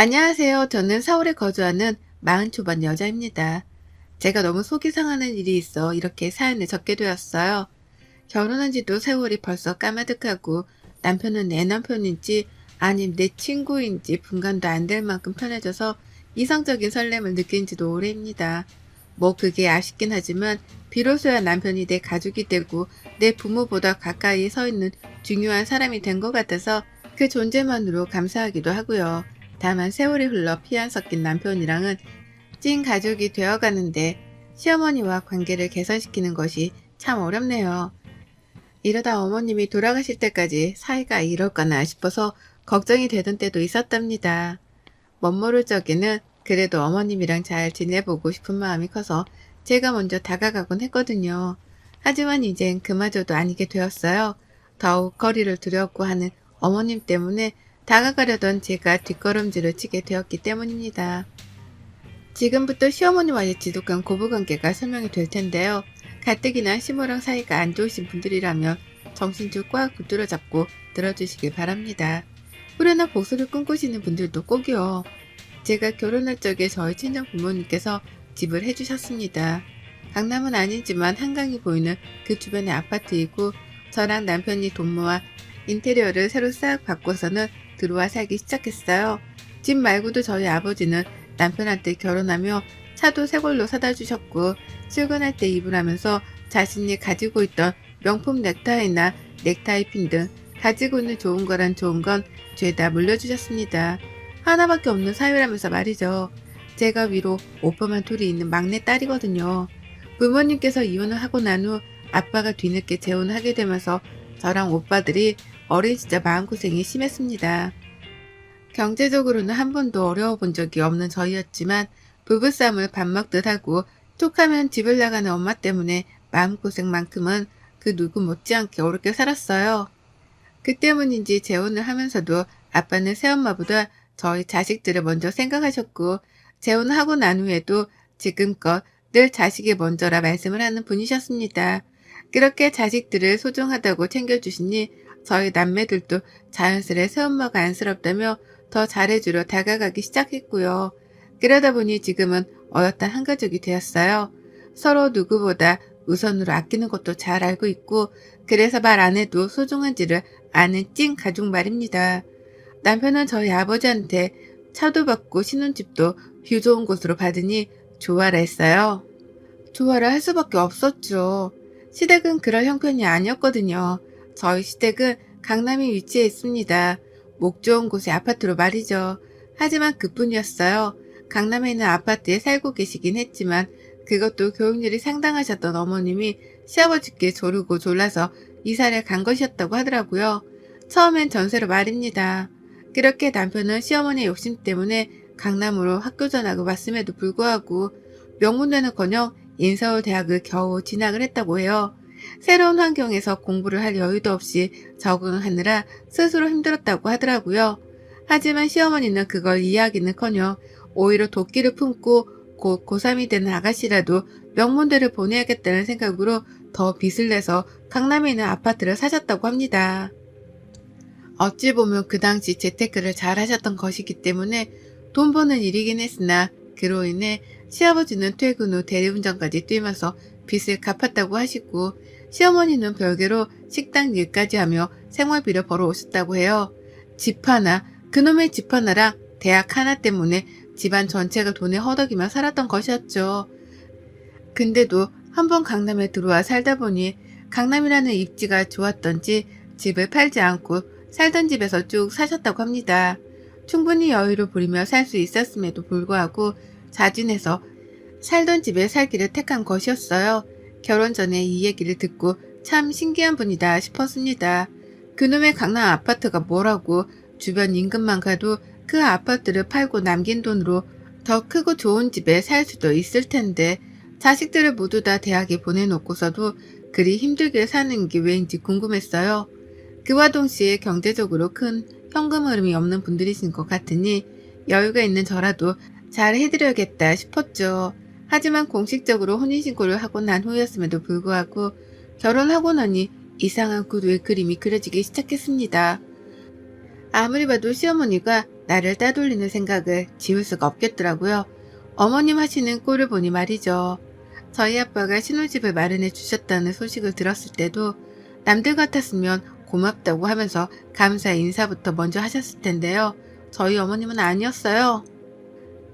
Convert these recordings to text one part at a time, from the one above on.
안녕하세요. 저는 서울에 거주하는 40 초반 여자입니다. 제가 너무 속이 상하는 일이 있어 이렇게 사연을 적게 되었어요. 결혼한 지도 세월이 벌써 까마득하고 남편은 내 남편인지 아님 내 친구인지 분간도 안 될 만큼 편해져서 이성적인 설렘을 느낀 지도 오래입니다. 뭐 그게 아쉽긴 하지만 비로소야 남편이 내 가족이 되고 내 부모보다 가까이 서 있는 중요한 사람이 된 것 같아서 그 존재만으로 감사하기도 하고요. 다만 세월이 흘러 피 안 섞인 남편이랑은 찐 가족이 되어가는데 시어머니와 관계를 개선시키는 것이 참 어렵네요. 이러다 어머님이 돌아가실 때까지 사이가 이럴까나 싶어서 걱정이 되던 때도 있었답니다. 멋모를 적에는 그래도 어머님이랑 잘 지내보고 싶은 마음이 커서 제가 먼저 다가가곤 했거든요. 하지만 이젠 그마저도 아니게 되었어요. 더욱 거리를 두려고 하는 어머님 때문에 다가가려던 제가 뒷걸음질을 치게 되었기 때문입니다. 지금부터 시어머니와의 지독한 고부관계가 설명이 될 텐데요. 가뜩이나 시모랑 사이가 안 좋으신 분들이라면 정신줄 꽉 붙들어 잡고 들어주시길 바랍니다. 후레나 복수를 꿈꾸시는 분들도 꼭이요. 제가 결혼할 적에 저희 친정 부모님께서 집을 해주셨습니다. 강남은 아니지만 한강이 보이는 그 주변의 아파트이고 저랑 남편이 돈 모아 인테리어를 새로 싹 바꿔서는 들어와 살기 시작했어요. 집 말고도 저희 아버지는 남편한테 결혼하며 차도 새 걸로 사다 주셨고 출근할 때 입으라면서 자신이 가지고 있던 명품 넥타이나 넥타이 핀 등 가지고 있는 좋은 거란 좋은 건 죄다 물려주셨습니다. 하나밖에 없는 사유라면서 말이죠. 제가 위로 오빠만 둘이 있는 막내 딸이거든요. 부모님께서 이혼을 하고 난 후 아빠가 뒤늦게 재혼을 하게 되면서 저랑 오빠들이 어린 시절 마음고생이 심했습니다. 경제적으로는 한 번도 어려워 본 적이 없는 저희였지만 부부싸움을 밥 먹듯 하고 툭하면 집을 나가는 엄마 때문에 마음고생만큼은 그 누구 못지않게 어렵게 살았어요. 그 때문인지 재혼을 하면서도 아빠는 새엄마보다 저희 자식들을 먼저 생각하셨고 재혼을 하고 난 후에도 지금껏 늘 자식이 먼저라 말씀을 하는 분이셨습니다. 그렇게 자식들을 소중하다고 챙겨주시니 저희 남매들도 자연스레 새엄마가 안쓰럽다며 더 잘해주려 다가가기 시작했고요. 그러다 보니 지금은 어엿한 한 가족이 되었어요. 서로 누구보다 우선으로 아끼는 것도 잘 알고 있고 그래서 말 안 해도 소중한지를 아는 찐 가족 말입니다. 남편은 저희 아버지한테 차도 받고 신혼집도 뷰 좋은 곳으로 받으니 좋아라 했어요. 좋아라 할 수밖에 없었죠. 시댁은 그럴 형편이 아니었거든요. 저희 시댁은 강남에 위치해 있습니다. 목 좋은 곳의 아파트로 말이죠. 하지만 그뿐이었어요. 강남에 있는 아파트에 살고 계시긴 했지만 그것도 교육률이 상당하셨던 어머님이 시아버지께 조르고 졸라서 이사를 간 것이었다고 하더라고요. 처음엔 전세로 말입니다. 그렇게 남편은 시어머니의 욕심 때문에 강남으로 학교 전학을 왔음에도 불구하고 명문대는커녕 인서울대학을 겨우 진학을 했다고 해요. 새로운 환경에서 공부를 할 여유도 없이 적응하느라 스스로 힘들었다고 하더라고요. 하지만 시어머니는 그걸 이해하기는커녕 오히려 도끼를 품고 곧 고3이 되는 아가씨라도 명문대를 보내야겠다는 생각으로 더 빚을 내서 강남에 있는 아파트를 사셨다고 합니다. 어찌 보면 그 당시 재테크를 잘 하셨던 것이기 때문에 돈 버는 일이긴 했으나 그로 인해 시아버지는 퇴근 후 대리운전까지 뛰면서 빚을 갚았다고 하시고 시어머니는 별개로 식당 일까지 하며 생활비를 벌어오셨다고 해요. 집 하나, 그놈의 집 하나랑 대학 하나 때문에 집안 전체가 돈에 허덕이며 살았던 것이었죠. 근데도 한번 강남에 들어와 살다 보니 강남이라는 입지가 좋았던지 집을 팔지 않고 살던 집에서 쭉 사셨다고 합니다. 충분히 여유를 부리며 살 수 있었음에도 불구하고 자진해서 살던 집에 살기를 택한 것이었어요. 결혼 전에 이 얘기를 듣고 참 신기한 분이다 싶었습니다. 그놈의 강남 아파트가 뭐라고 주변 인근만 가도 그 아파트를 팔고 남긴 돈으로 더 크고 좋은 집에 살 수도 있을 텐데 자식들을 모두 다 대학에 보내놓고서도 그리 힘들게 사는 게 왜인지 궁금했어요. 그와 동시에 경제적으로 큰 현금 흐름이 없는 분들이신 것 같으니 여유가 있는 저라도 잘 해드려야겠다 싶었죠. 하지만 공식적으로 혼인신고를 하고 난 후였음에도 불구하고 결혼하고 나니 이상한 구두의 그림이 그려지기 시작했습니다. 아무리 봐도 시어머니가 나를 따돌리는 생각을 지울 수가 없겠더라고요. 어머님 하시는 꼴을 보니 말이죠. 저희 아빠가 신혼집을 마련해 주셨다는 소식을 들었을 때도 남들 같았으면 고맙다고 하면서 감사의 인사부터 먼저 하셨을 텐데요. 저희 어머님은 아니었어요.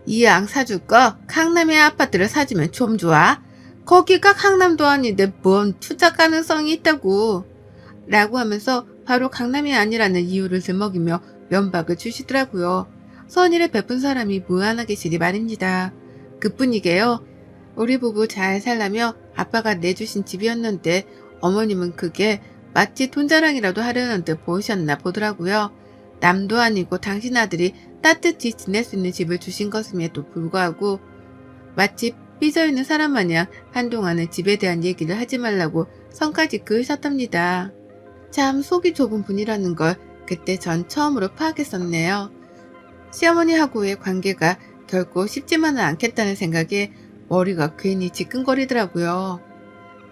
이왕 사줄 거 강남의 아파트를 사주면 좀 좋아. 거기가 강남도 아닌데 뭔 투자 가능성이 있다고. 라고 하면서 바로 강남이 아니라는 이유를 들먹이며 면박을 주시더라고요. 선의를 베푼 사람이 무한하 계시리 말입니다. 그뿐이게요. 우리 부부 잘 살라며 아빠가 내주신 집이었는데 어머님은 그게 마치 돈 자랑이라도 하려는 듯 보이셨나 보더라고요. 남도 아니고 당신 아들이 따뜻히 지낼 수 있는 집을 주신 것임에도 불구하고 마치 삐져있는 사람 마냥 한동안은 집에 대한 얘기를 하지 말라고 선까지 그으셨답니다. 참 속이 좁은 분이라는 걸 그때 전 처음으로 파악했었네요. 시어머니하고의 관계가 결코 쉽지만은 않겠다는 생각에 머리가 괜히 지끈거리더라고요.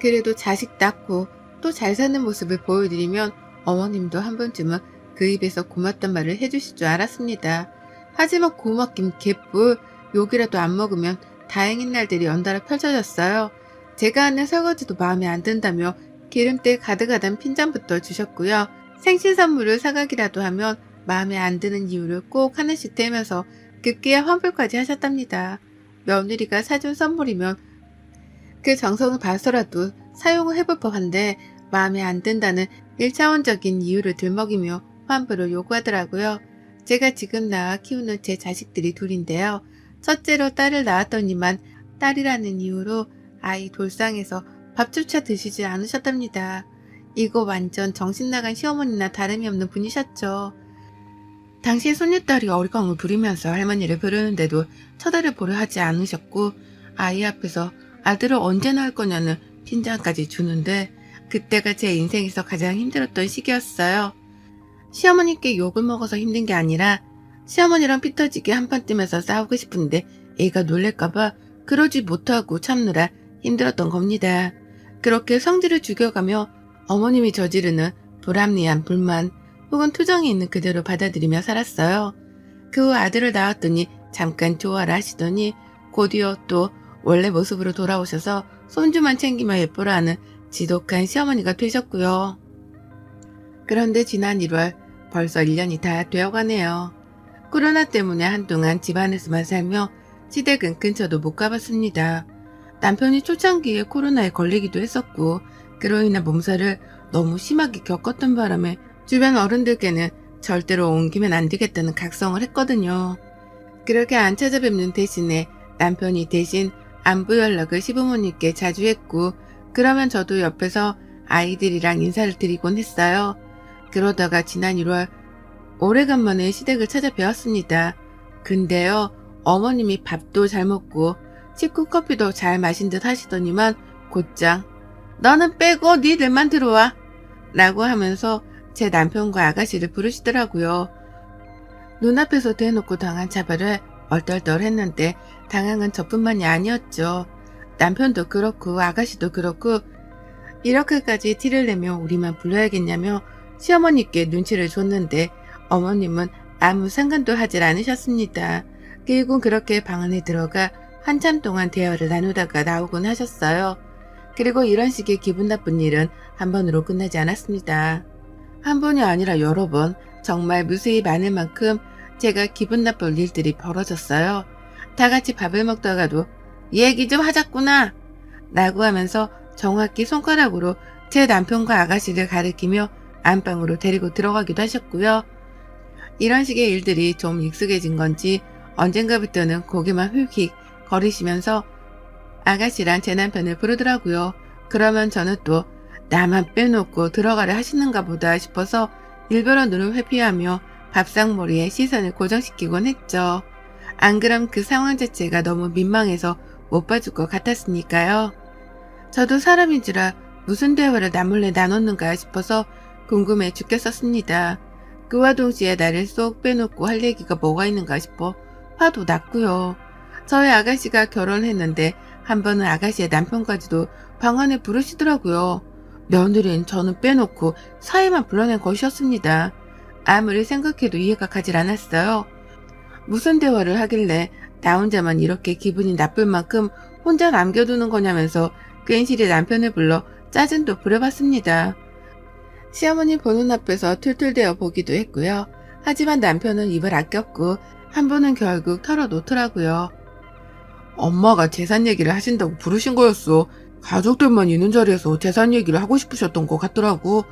그래도 자식 낳고 또 잘 사는 모습을 보여드리면 어머님도 한 번쯤은 그 입에서 고맙단 말을 해주실 줄 알았습니다. 하지만 고맙긴 개뿔, 욕이라도 안 먹으면 다행인 날들이 연달아 펼쳐졌어요. 제가 하는 설거지도 마음에 안 든다며 기름때 가득하던 핀잔부터 주셨고요. 생신 선물을 사가기라도 하면 마음에 안 드는 이유를 꼭 하나씩 대면서 급기야 환불까지 하셨답니다. 며느리가 사준 선물이면 그 정성을 봐서라도 사용을 해볼 법한데 마음에 안 든다는 1차원적인 이유를 들먹이며 환불을 요구하더라고요. 제가 지금 낳아 키우는 제 자식들이 둘인데요. 첫째로 딸을 낳았더니만 딸이라는 이유로 아이 돌상에서 밥조차 드시지 않으셨답니다. 이거 완전 정신나간 시어머니나 다름이 없는 분이셨죠. 당시 손녀딸이 어리광을 부리면서 할머니를 부르는데도 쳐다를 보려 하지 않으셨고 아이 앞에서 아들을 언제 낳을 거냐는 핀잔까지 주는데 그때가 제 인생에서 가장 힘들었던 시기였어요. 시어머니께 욕을 먹어서 힘든 게 아니라 시어머니랑 피 터지게 한판 뜨면서 싸우고 싶은데 애가 놀랄까봐 그러지 못하고 참느라 힘들었던 겁니다. 그렇게 성질을 죽여가며 어머님이 저지르는 불합리한 불만 혹은 투정이 있는 그대로 받아들이며 살았어요. 그 후 아들을 낳았더니 잠깐 좋아라 하시더니 곧이어 또 원래 모습으로 돌아오셔서 손주만 챙기며 예뻐라 하는 지독한 시어머니가 되셨고요. 그런데 지난 1월 벌써 1년이 다 되어가네요. 코로나 때문에 한동안 집안에서만 살며 시댁은 근처도 못 가봤습니다. 남편이 초창기에 코로나에 걸리기도 했었고 그로 인한 몸살을 너무 심하게 겪었던 바람에 주변 어른들께는 절대로 옮기면 안 되겠다는 각성을 했거든요. 그렇게 안 찾아뵙는 대신에 남편이 대신 안부 연락을 시부모님께 자주 했고 그러면 저도 옆에서 아이들이랑 인사를 드리곤 했어요. 그러다가 지난 1월 오래간만에 시댁을 찾아뵈었습니다. 근데요, 어머님이 밥도 잘 먹고 식후 커피도 잘 마신 듯 하시더니만 곧장 너는 빼고 니들만 들어와 라고 하면서 제 남편과 아가씨를 부르시더라고요. 눈앞에서 대놓고 당한 차별을 얼떨떨했는데 당황은 저뿐만이 아니었죠. 남편도 그렇고 아가씨도 그렇고 이렇게까지 티를 내며 우리만 불러야겠냐며 시어머니께 눈치를 줬는데 어머님은 아무 상관도 하질 않으셨습니다. 결국 그렇게 방 안에 들어가 한참 동안 대화를 나누다가 나오곤 하셨어요. 그리고 이런 식의 기분 나쁜 일은 한 번으로 끝나지 않았습니다. 한 번이 아니라 여러 번 정말 무수히 많을 만큼 제가 기분 나쁠 일들이 벌어졌어요. 다 같이 밥을 먹다가도 얘기 좀 하자꾸나 라고 하면서 정확히 손가락으로 제 남편과 아가씨를 가리키며 안방으로 데리고 들어가기도 하셨고요. 이런 식의 일들이 좀 익숙해진 건지 언젠가부터는 고개만 휙휙 거리시면서 아가씨랑 제 남편을 부르더라고요. 그러면 저는 또 나만 빼놓고 들어가려 하시는가 보다 싶어서 일부러 눈을 회피하며 밥상머리에 시선을 고정시키곤 했죠. 안 그럼 그 상황 자체가 너무 민망해서 못 봐줄 것 같았으니까요. 저도 사람인지라 무슨 대화를 남몰래 나눴는가 싶어서 궁금해 죽겠었습니다. 그와 동시에 나를 쏙 빼놓고 할 얘기가 뭐가 있는가 싶어 화도 났고요. 저희 아가씨가 결혼했는데 한 번은 아가씨의 남편까지도 방 안에 부르시더라고요. 며느리는 저는 빼놓고 사이만 불러낸 것이었습니다. 아무리 생각해도 이해가 가질 않았어요. 무슨 대화를 하길래 나 혼자만 이렇게 기분이 나쁠 만큼 혼자 남겨두는 거냐면서 괜시리 남편을 불러 짜증도 부려봤습니다. 시어머니 보는 앞에서 툴툴대어 보기도 했고요. 하지만 남편은 입을 아꼈고 한 번은 결국 털어놓더라고요. 엄마가 재산 얘기를 하신다고 부르신 거였어. 가족들만 있는 자리에서 재산 얘기를 하고 싶으셨던 것 같더라고.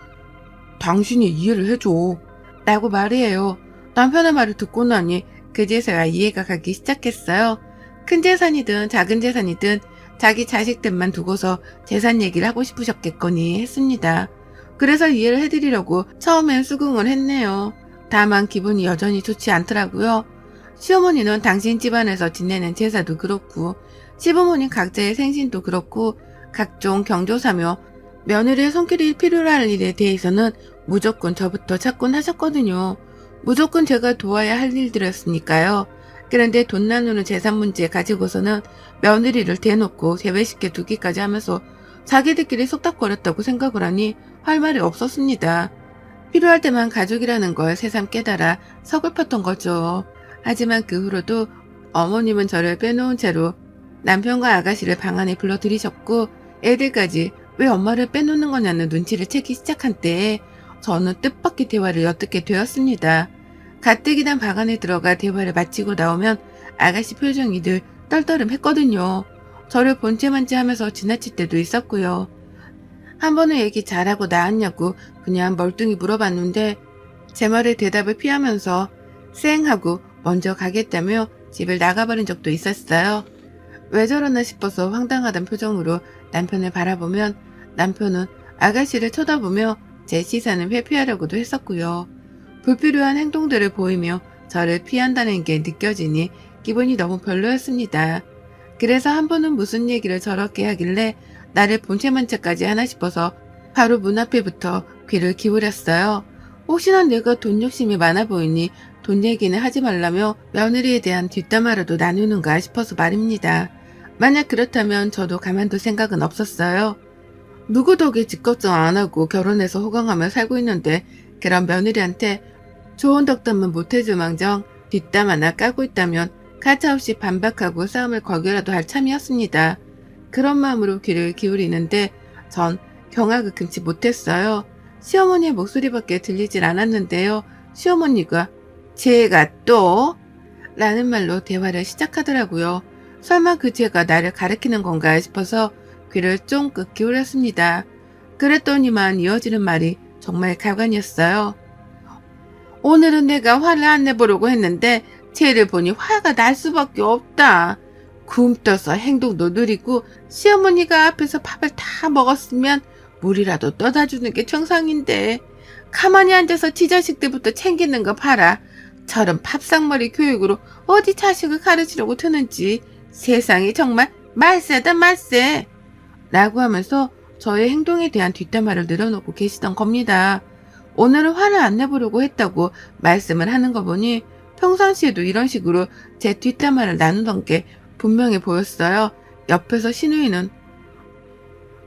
당신이 이해를 해줘. 라고 말해요. 남편의 말을 듣고 나니 그제서야 이해가 가기 시작했어요. 큰 재산이든 작은 재산이든 자기 자식들만 두고서 재산 얘기를 하고 싶으셨겠거니 했습니다. 그래서 이해를 해드리려고 처음엔 수긍을 했네요. 다만 기분이 여전히 좋지 않더라고요. 시어머니는 당신 집안에서 지내는 제사도 그렇고 시부모님 각자의 생신도 그렇고 각종 경조사며 며느리의 손길이 필요로 할 일에 대해서는 무조건 저부터 찾곤 하셨거든요. 무조건 제가 도와야 할 일들이었으니까요. 그런데 돈 나누는 재산 문제 가지고서는 며느리를 대놓고 제외시켜 두기까지 하면서 자기들끼리 속닥거렸다고 생각을 하니 할 말이 없었습니다. 필요할 때만 가족이라는 걸 새삼 깨달아 서글펐던 거죠. 하지만 그 후로도 어머님은 저를 빼놓은 채로 남편과 아가씨를 방 안에 불러들이셨고 애들까지 왜 엄마를 빼놓는 거냐는 눈치를 채기 시작한 때에 저는 뜻밖의 대화를 엿듣게 되었습니다. 가뜩이나 방 안에 들어가 대화를 마치고 나오면 아가씨 표정이 늘 떨떠름했거든요. 저를 본체만체 하면서 지나칠 때도 있었고요. 한 번은 얘기 잘하고 나왔냐고 그냥 멀뚱히 물어봤는데 제 말에 대답을 피하면서 쌩 하고 먼저 가겠다며 집을 나가버린 적도 있었어요. 왜 저러나 싶어서 황당하단 표정으로 남편을 바라보면 남편은 아가씨를 쳐다보며 제 시선을 회피하려고도 했었고요. 불필요한 행동들을 보이며 저를 피한다는 게 느껴지니 기분이 너무 별로였습니다. 그래서 한 번은 무슨 얘기를 저렇게 하길래 나를 본체만체까지 하나 싶어서 바로 문 앞에부터 귀를 기울였어요. 혹시나 내가 돈 욕심이 많아 보이니 돈 얘기는 하지 말라며 며느리에 대한 뒷담화라도 나누는가 싶어서 말입니다. 만약 그렇다면 저도 가만둘 생각은 없었어요. 누구 덕에 집 걱정 안 하고 결혼해서 호강하며 살고 있는데 그런 며느리한테 좋은 덕담은 못해줄 망정 뒷담 하나 까고 있다면 가차없이 반박하고 싸움을 걸기라도 할 참이었습니다. 그런 마음으로 귀를 기울이는데 전 경악을 금치 못했어요. 시어머니의 목소리밖에 들리질 않았는데요. 시어머니가 제가 또? 라는 말로 대화를 시작하더라고요. 설마 그 제가 나를 가리키는 건가 싶어서 귀를 쫑긋 기울였습니다. 그랬더니만 이어지는 말이 정말 가관이었어요. 오늘은 내가 화를 안 내보려고 했는데 쟤를 보니 화가 날 수밖에 없다. 굼떠서 행동도 느리고 시어머니가 앞에서 밥을 다 먹었으면 물이라도 떠다 주는 게 정상인데 가만히 앉아서 지 자식들부터 챙기는 거 봐라. 저런 밥상머리 교육으로 어디 자식을 가르치려고 드는지 세상이 정말 말세다 말세. 라고 하면서 저의 행동에 대한 뒷담화를 늘어놓고 계시던 겁니다. 오늘은 화를 안 내보려고 했다고 말씀을 하는 거 보니 평상시에도 이런 식으로 제 뒷담화를 나누던 게 분명해 보였어요. 옆에서 신우이는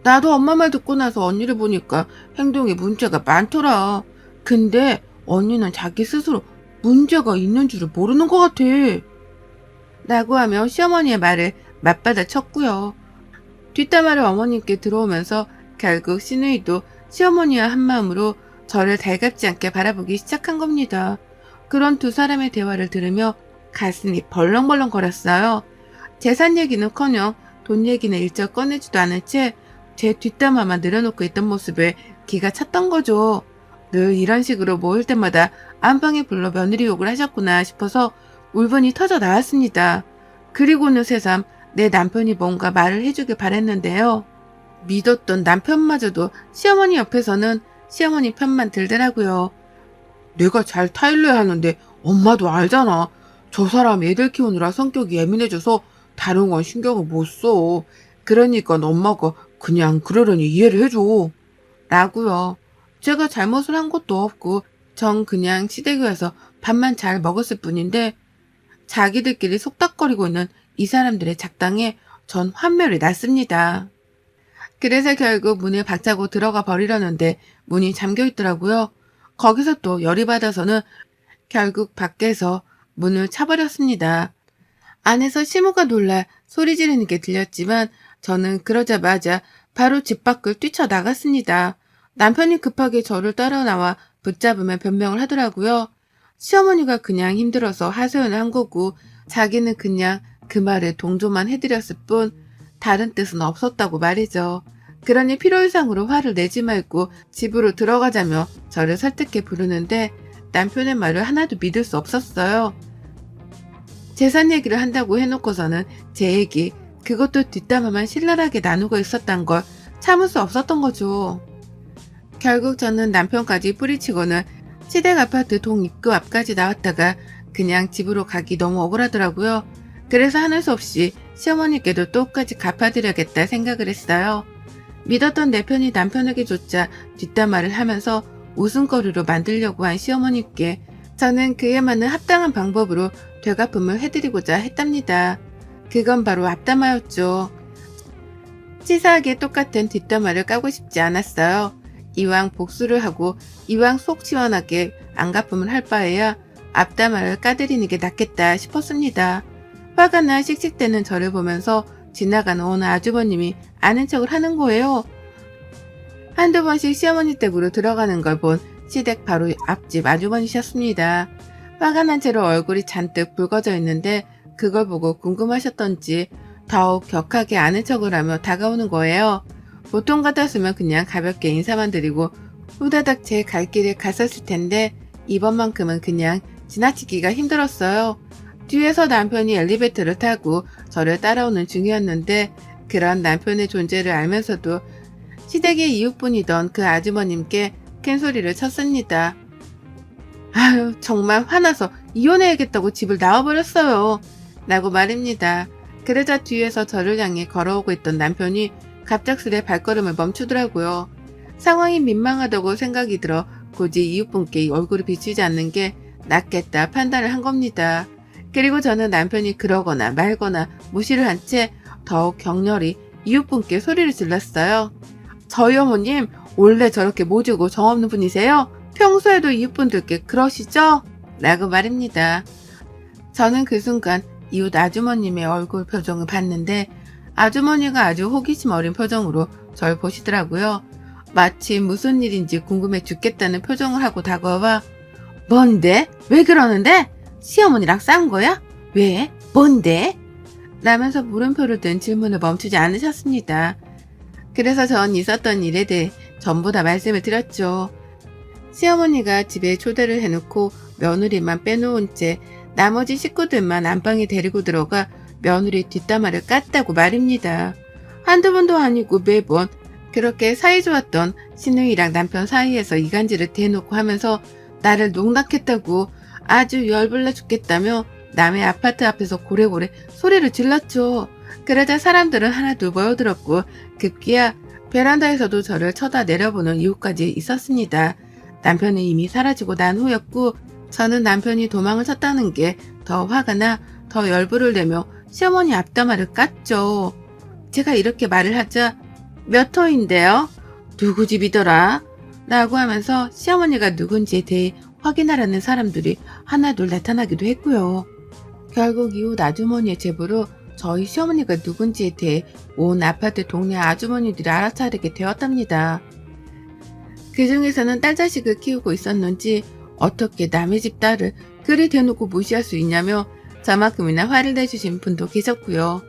나도 엄마 말 듣고 나서 언니를 보니까 행동에 문제가 많더라. 근데 언니는 자기 스스로 문제가 있는 줄을 모르는 것 같아. 라고 하며 시어머니의 말을 맞받아 쳤고요. 뒷담화를 어머님께 들어오면서 결국 신우이도 시어머니와 한마음으로 저를 달갑지 않게 바라보기 시작한 겁니다. 그런 두 사람의 대화를 들으며 가슴이 벌렁벌렁 거렸어요. 재산 얘기는커녕 돈 얘기는 일절 꺼내지도 않은 채 제 뒷담화만 늘어놓고 있던 모습에 기가 찼던 거죠. 늘 이런 식으로 모일 때마다 안방에 불러 며느리 욕을 하셨구나 싶어서 울분이 터져 나왔습니다. 그리고는 새삼 내 남편이 뭔가 말을 해주길 바랬는데요. 믿었던 남편마저도 시어머니 옆에서는 시어머니 편만 들더라고요. 내가 잘 타일러야 하는데 엄마도 알잖아. 저 사람 애들 키우느라 성격이 예민해져서 다른 건 신경을 못 써. 그러니까 엄마가 그냥 그러려니 이해를 해줘. 라고요. 제가 잘못을 한 것도 없고 전 그냥 시댁에서 밥만 잘 먹었을 뿐인데 자기들끼리 속닥거리고 있는 이 사람들의 작당에 전 환멸이 났습니다. 그래서 결국 문을 박차고 들어가 버리려는데 문이 잠겨 있더라고요. 거기서 또 열이 받아서는 결국 밖에서 문을 차버렸습니다. 안에서 시모가 놀라 소리 지르는 게 들렸지만 저는 그러자마자 바로 집 밖을 뛰쳐나갔습니다. 남편이 급하게 저를 따라 나와 붙잡으며 변명을 하더라고요. 시어머니가 그냥 힘들어서 하소연을 한 거고 자기는 그냥 그 말에 동조만 해드렸을 뿐 다른 뜻은 없었다고 말이죠. 그러니 필요 이상으로 화를 내지 말고 집으로 들어가자며 저를 설득해 부르는데 남편의 말을 하나도 믿을 수 없었어요. 재산 얘기를 한다고 해놓고서는 제 얘기, 그것도 뒷담화만 신랄하게 나누고 있었단 걸 참을 수 없었던 거죠. 결국 저는 남편까지 뿌리치고는 시댁 아파트 동 입구 앞까지 나왔다가 그냥 집으로 가기 너무 억울하더라고요. 그래서 하는 수 없이 시어머니께도 똑같이 갚아드려야겠다 생각을 했어요. 믿었던 내 편이 남편에게조차 뒷담화를 하면서 웃음거리로 만들려고 한 시어머니께 저는 그에 맞는 합당한 방법으로 되갚음을 해드리고자 했답니다. 그건 바로 앞담화였죠. 치사하게 똑같은 뒷담화를 까고 싶지 않았어요. 이왕 복수를 하고 이왕 속 시원하게 안갚음을 할 바에야 앞담화를 까드리는 게 낫겠다 싶었습니다. 화가 나 씩씩대는 저를 보면서 지나가는 어느 아주버님이 아는 척을 하는 거예요. 한두 번씩 시어머니 댁으로 들어가는 걸 본 시댁 바로 앞집 아주머니셨습니다. 화가 난 채로 얼굴이 잔뜩 붉어져 있는데 그걸 보고 궁금하셨던지 더욱 격하게 아는 척을 하며 다가오는 거예요. 보통 같았으면 그냥 가볍게 인사만 드리고 후다닥 제 갈 길을 갔었을 텐데 이번만큼은 그냥 지나치기가 힘들었어요. 뒤에서 남편이 엘리베이터를 타고 저를 따라오는 중이었는데 그런 남편의 존재를 알면서도 시댁의 이웃분이던 그 아주머님께 큰 소리를 쳤습니다. 아유, 정말 화나서 이혼해야겠다고 집을 나와버렸어요. 라고 말입니다. 그러자 뒤에서 저를 향해 걸어오고 있던 남편이 갑작스레 발걸음을 멈추더라고요. 상황이 민망하다고 생각이 들어 굳이 이웃분께 얼굴을 비추지 않는 게 낫겠다 판단을 한 겁니다. 그리고 저는 남편이 그러거나 말거나 무시를 한 채 더욱 격렬히 이웃분께 소리를 질렀어요. 저희 어머님 원래 저렇게 모지고 정없는 분이세요? 평소에도 이웃분들께 그러시죠? 라고 말입니다. 저는 그 순간 이웃 아주머님의 얼굴 표정을 봤는데 아주머니가 아주 호기심 어린 표정으로 절 보시더라고요. 마치 무슨 일인지 궁금해 죽겠다는 표정을 하고 다가와 뭔데? 왜 그러는데? 시어머니랑 싸운 거야? 왜? 뭔데? 라면서 물음표를 든 질문을 멈추지 않으셨습니다. 그래서 전 있었던 일에 대해 전부 다 말씀을 드렸죠. 시어머니가 집에 초대를 해놓고 며느리만 빼놓은 채 나머지 식구들만 안방에 데리고 들어가 며느리 뒷담화를 깠다고 말입니다. 한두 번도 아니고 매번 그렇게 사이좋았던 시누이랑 남편 사이에서 이간질을 대놓고 하면서 나를 농락했다고 아주 열불나 죽겠다며 남의 아파트 앞에서 고래고래 소리를 질렀죠. 그러자 사람들은 하나둘 모여들었고 급기야 베란다에서도 저를 쳐다 내려보는 이유까지 있었습니다. 남편은 이미 사라지고 난 후였고 저는 남편이 도망을 쳤다는 게 더 화가 나 더 열불을 내며 시어머니 앞담화를 깠죠. 제가 이렇게 말을 하자 몇 호인데요? 누구 집이더라? 라고 하면서 시어머니가 누군지에 대해 확인하라는 사람들이 하나둘 나타나기도 했고요. 결국 이웃 아주머니의 제보로 저희 시어머니가 누군지에 대해 온 아파트 동네 아주머니들이 알아차리게 되었답니다. 그 중에서는 딸 자식을 키우고 있었는지 어떻게 남의 집 딸을 그리 대놓고 무시할 수 있냐며 저만큼이나 화를 내주신 분도 계셨고요.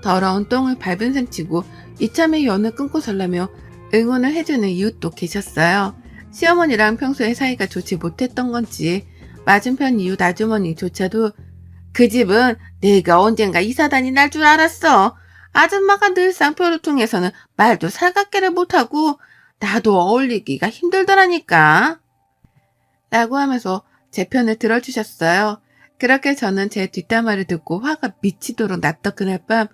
더러운 똥을 밟은 셈치고 이참에 연을 끊고 살라며 응원을 해주는 이웃도 계셨어요. 시어머니랑 평소에 사이가 좋지 못했던 건지 맞은편 이웃 아주머니조차도 그 집은 내가 언젠가 이사단이 날 줄 알았어. 아줌마가 늘상 표를 통해서는 말도 살갑게를 못하고 나도 어울리기가 힘들더라니까. 라고 하면서 제 편을 들어주셨어요. 그렇게 저는 제 뒷담화를 듣고 화가 미치도록 났던 그날 밤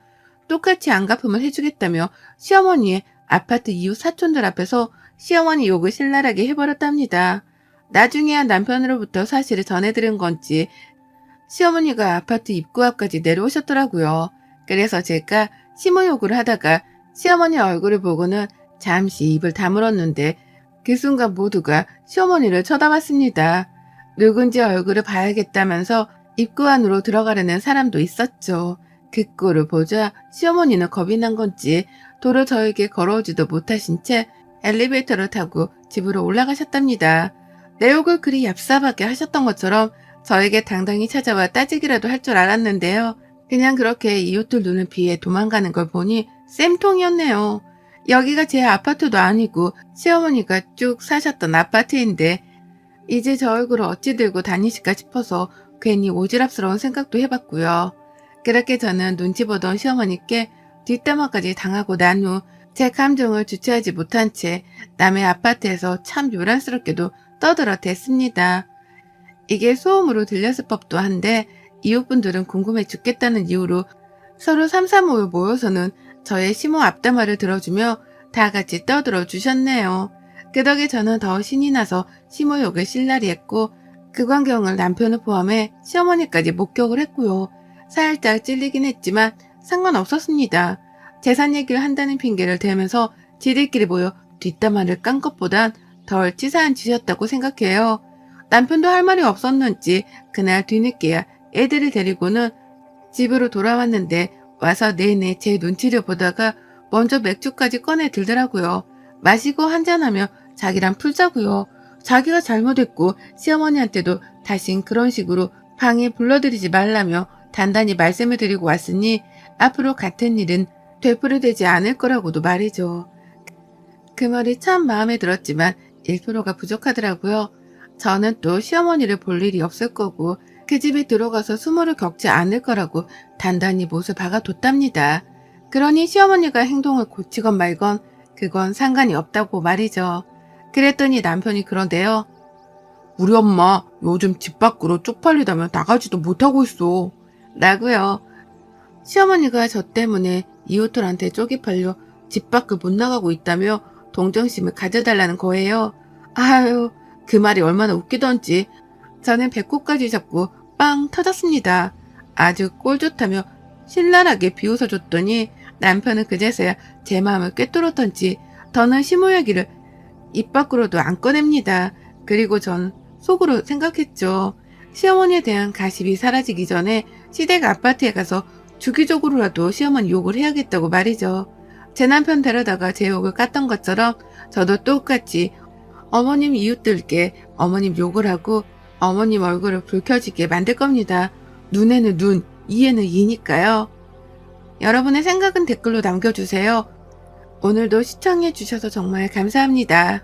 똑같이 안갚음을 해주겠다며 시어머니의 아파트 이웃 사촌들 앞에서 시어머니 욕을 신랄하게 해버렸답니다. 나중에야 남편으로부터 사실을 전해들은 건지 시어머니가 아파트 입구 앞까지 내려오셨더라고요. 그래서 제가 심호욕을 하다가 시어머니 얼굴을 보고는 잠시 입을 다물었는데 그 순간 모두가 시어머니를 쳐다봤습니다. 누군지 얼굴을 봐야겠다면서 입구 안으로 들어가려는 사람도 있었죠. 그 꼴을 보자 시어머니는 겁이 난 건지 도로 저에게 걸어오지도 못하신 채 엘리베이터를 타고 집으로 올라가셨답니다. 내 욕을 그리 얍삽하게 하셨던 것처럼 저에게 당당히 찾아와 따지기라도 할 줄 알았는데요. 그냥 그렇게 이웃들 눈을 피해 도망가는 걸 보니 쌤통이었네요. 여기가 제 아파트도 아니고 시어머니가 쭉 사셨던 아파트인데 이제 저 얼굴을 어찌 들고 다니실까 싶어서 괜히 오지랖스러운 생각도 해봤고요. 그렇게 저는 눈치 보던 시어머니께 뒷담화까지 당하고 난 후 제 감정을 주체하지 못한 채 남의 아파트에서 참 요란스럽게도 떠들어 댔습니다. 이게 소음으로 들렸을 법도 한데 이웃분들은 궁금해 죽겠다는 이유로 서로 삼삼오오 모여서는 저의 심호 앞담화를 들어주며 다 같이 떠들어 주셨네요. 그 덕에 저는 더 신이 나서 심호욕을 실라리 했고 그 광경을 남편을 포함해 시어머니까지 목격을 했고요. 살짝 찔리긴 했지만 상관없었습니다. 재산 얘기를 한다는 핑계를 대면서 지들끼리 모여 뒷담화를 깐 것보단 덜 치사한 짓이었다고 생각해요. 남편도 할 말이 없었는지 그날 뒤늦게야 애들을 데리고는 집으로 돌아왔는데 와서 내내 제 눈치를 보다가 먼저 맥주까지 꺼내 들더라고요. 마시고 한잔하며 자기랑 풀자고요. 자기가 잘못했고 시어머니한테도 다신 그런 식으로 방에 불러들이지 말라며 단단히 말씀을 드리고 왔으니 앞으로 같은 일은 되풀이되지 않을 거라고도 말이죠. 그 말이 참 마음에 들었지만 1%가 부족하더라고요. 저는 또 시어머니를 볼 일이 없을 거고 그 집에 들어가서 수모를 겪지 않을 거라고 단단히 못을 박아뒀답니다. 그러니 시어머니가 행동을 고치건 말건 그건 상관이 없다고 말이죠. 그랬더니 남편이 그런데요. 우리 엄마 요즘 집 밖으로 쪽팔리다며 나가지도 못하고 있어. 라고요. 시어머니가 저 때문에 이웃들한테 쪽이 팔려 집 밖을 못 나가고 있다며 동정심을 가져달라는 거예요. 아유, 그 말이 얼마나 웃기던지 저는 배꼽까지 잡고 빵 터졌습니다. 아주 꼴 좋다며 신랄하게 비웃어줬더니 남편은 그제서야 제 마음을 꿰뚫었던지 더는 심호 얘기를 입 밖으로도 안 꺼냅니다. 그리고 전 속으로 생각했죠. 시어머니에 대한 가십이 사라지기 전에 시댁 아파트에 가서 주기적으로라도 시어머니 욕을 해야겠다고 말이죠. 제 남편 데려다가 제 욕을 깠던 것처럼 저도 똑같이 어머님 이웃들께 어머님 욕을 하고 어머님 얼굴을 붉혀지게 만들 겁니다. 눈에는 눈, 이에는 이니까요. 여러분의 생각은 댓글로 남겨주세요. 오늘도 시청해주셔서 정말 감사합니다.